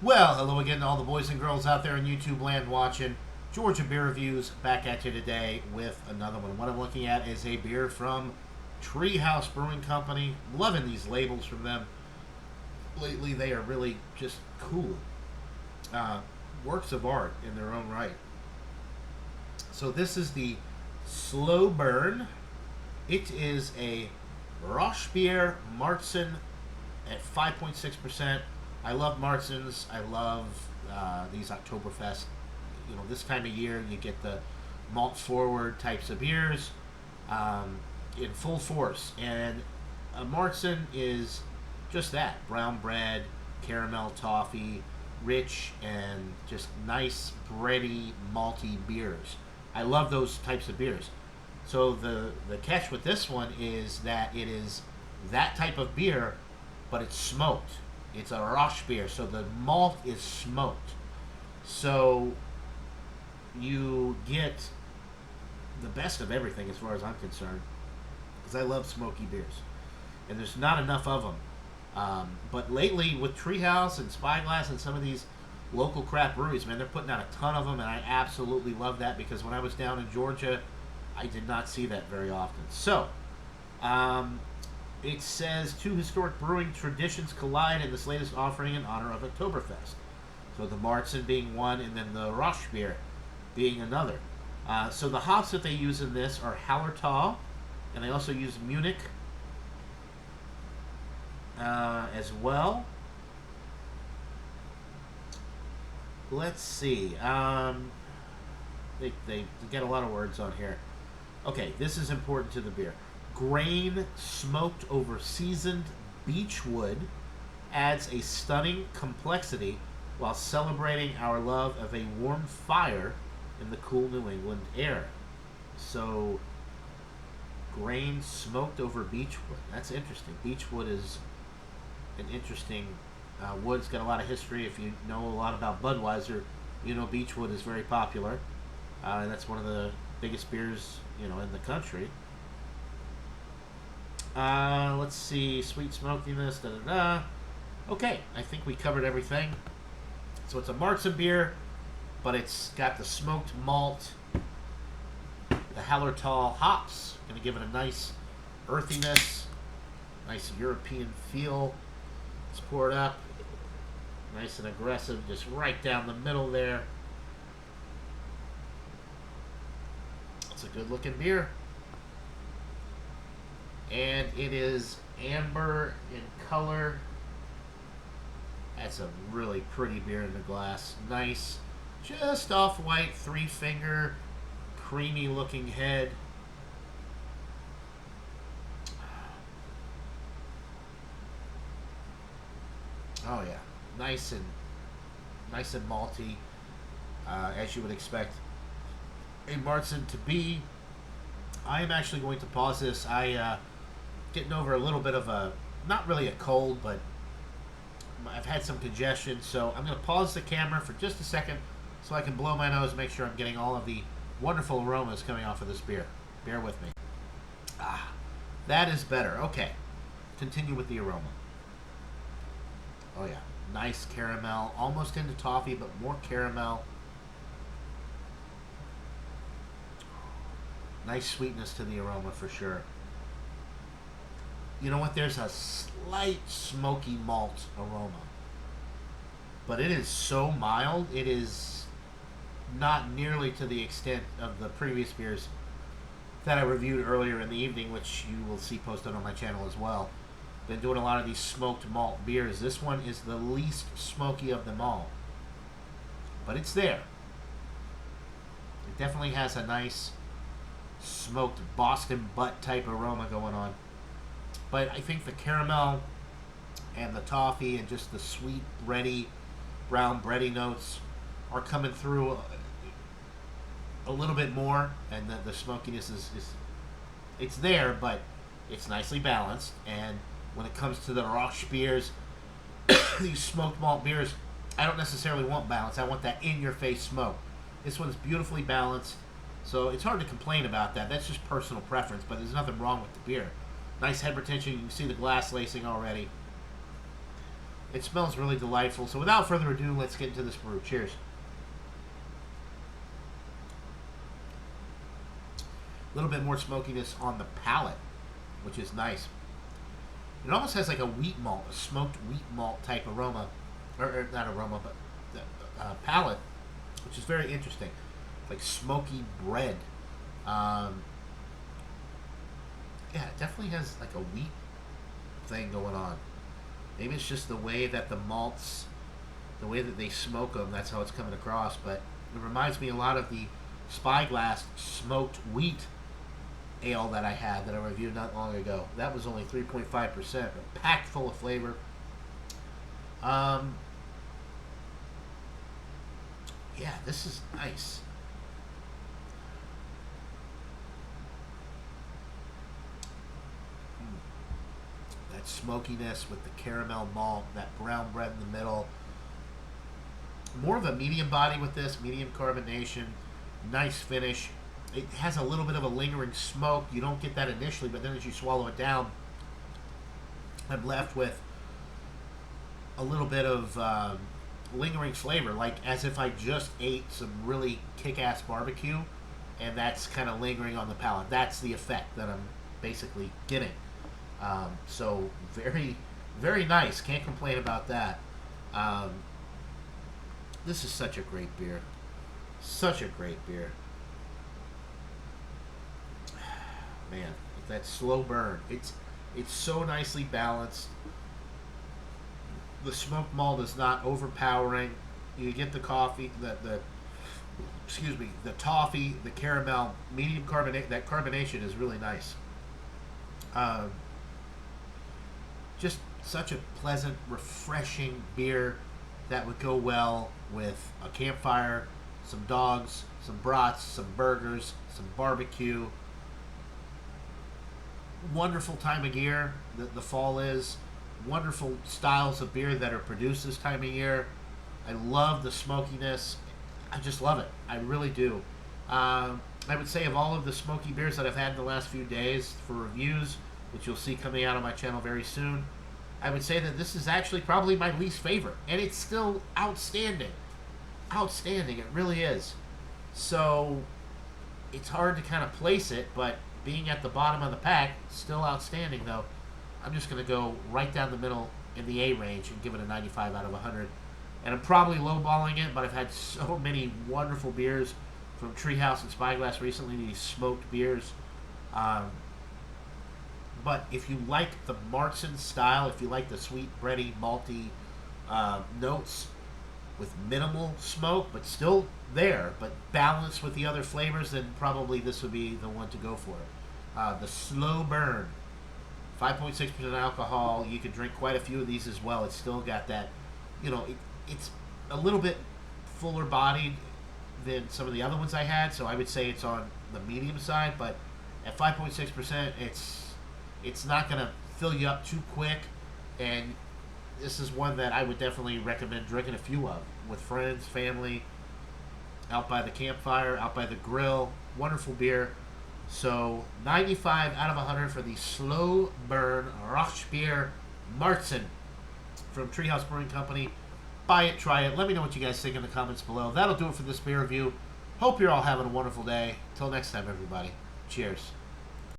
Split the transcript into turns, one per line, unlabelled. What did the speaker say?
Well, hello again to all the boys and girls out there in YouTube land watching. Georgia Beer Reviews back at you today with another one. What I'm looking at is a beer from Treehouse Brewing Company. Loving these labels from them. Lately, they are really just cool. Works of art in their own right. So this is the Slow Burn. It is a Roche Marzen at 5.6%. I love Marzens. I love these Oktoberfest. You know, this time of year you get the malt forward types of beers in full force. And a Marzen is just that: brown bread, caramel toffee, rich and just nice bready malty beers. I love those types of beers. So the catch with this one is that it is that type of beer, but it's smoked. It's a Roche beer, so the malt is smoked. So you get the best of everything as far as I'm concerned, because I love smoky beers, and there's not enough of them. But lately with Treehouse and Spyglass and some of these local craft breweries, man, they're putting out a ton of them, and I absolutely love that, because when I was down in Georgia, I did not see that very often. So, it says two historic brewing traditions collide in this latest offering in honor of Oktoberfest. So the Marzen being one, and then the Roche beer being another. So the hops that they use in this are Hallertau, and they also use Munich as well. Let's see. They get a lot of words on here. Okay, this is important to the beer. Grain smoked over seasoned beech wood adds a stunning complexity while celebrating our love of a warm fire in the cool New England air. So, grain smoked over beech wood. That's interesting. Beech wood is an interesting wood. It's got a lot of history. If you know a lot about Budweiser, you know beech wood is very popular. And that's one of the biggest beers, in the country. Let's see, sweet smokiness, da-da-da. Okay, I think we covered everything. So it's a Marzen beer, but it's got the smoked malt, the Hallertau hops, going to give it a nice earthiness, nice European feel. Let's pour it up, nice and aggressive, just right down the middle there. It's a good looking beer. And it is amber in color. That's a really pretty beer in the glass. Nice, just off-white, 3-finger, creamy looking head. Oh yeah, nice and malty, as you would expect a Marzen to be. I am actually going to pause this. Getting over a little bit of not really a cold, but I've had some congestion, so I'm going to pause the camera for just a second so I can blow my nose and make sure I'm getting all of the wonderful aromas coming off of this beer. Bear with me. That is better. Okay, continue with the aroma. Oh yeah, nice caramel, almost into toffee, but more caramel. Nice sweetness to the aroma for sure. You know what? There's a slight smoky malt aroma, but it is so mild. It is not nearly to the extent of the previous beers that I reviewed earlier in the evening, which you will see posted on my channel as well. Been doing a lot of these smoked malt beers. This one is the least smoky of them all, but it's there. It definitely has a nice smoked Boston butt type aroma going on. But I think the caramel and the toffee and just the sweet bready, brown bready notes are coming through a little bit more, and the smokiness is it's there, but it's nicely balanced. And when it comes to the Roche beers, these smoked malt beers, I don't necessarily want balance. I want that in-your-face smoke. This one's beautifully balanced, so it's hard to complain about that. That's just personal preference, but there's nothing wrong with the beer. Nice head retention. You can see the glass lacing already. It smells really delightful. So without further ado, let's get into this brew. Cheers. A little bit more smokiness on the palate, which is nice. It almost has like a wheat malt, a smoked wheat malt type aroma, or not aroma, but palate, which is very interesting. Like smoky bread. Yeah, it definitely has like a wheat thing going on. Maybe it's just the way that the malts, the way that they smoke them, that's how it's coming across. But it reminds me a lot of the Spyglass smoked wheat ale that I had that I reviewed not long ago. That was only 3.5%, but packed full of flavor. Yeah, this is nice. That smokiness with the caramel malt, that brown bread in the middle. More of a medium body with this, medium carbonation, nice finish. It has a little bit of a lingering smoke. You don't get that initially, but then as you swallow it down, I'm left with a little bit of lingering flavor, like as if I just ate some really kick-ass barbecue, and that's kind of lingering on the palate. That's the effect that I'm basically getting. So very, very nice. Can't complain about that. This is such a great beer. Such a great beer. Man, that slow burn. It's so nicely balanced. The smoked malt is not overpowering. You get the coffee, the toffee, the caramel, medium carbonate. That carbonation is really nice. Just such a pleasant, refreshing beer that would go well with a campfire, some dogs, some brats, some burgers, some barbecue. Wonderful time of year the fall is. Wonderful styles of beer that are produced this time of year. I love the smokiness. I just love it. I really do. I would say of all of the smoky beers that I've had in the last few days for reviews, which you'll see coming out on my channel very soon, I would say that this is actually probably my least favorite. And it's still outstanding. Outstanding. It really is. So it's hard to kind of place it, but being at the bottom of the pack, still outstanding though. I'm just going to go right down the middle in the A range and give it a 95 out of 100. And I'm probably lowballing it, but I've had so many wonderful beers from Treehouse and Spyglass recently, these smoked beers. But if you like the Martzen style, if you like the sweet, bready, malty notes with minimal smoke, but still there, but balanced with the other flavors, then probably this would be the one to go for. The slow burn, 5.6% alcohol. You could drink quite a few of these as well. It's still got that, it's a little bit fuller bodied than some of the other ones I had, so I would say it's on the medium side, but at 5.6%, it's not going to fill you up too quick, and this is one that I would definitely recommend drinking a few of with friends, family, out by the campfire, out by the grill. Wonderful beer. So 95 out of 100 for the slow burn Rauchbier Martzen from Treehouse Brewing Company. Buy it, try it. Let me know what you guys think in the comments below. That'll do it for this beer review. Hope you're all having a wonderful day. Till next time, everybody. Cheers.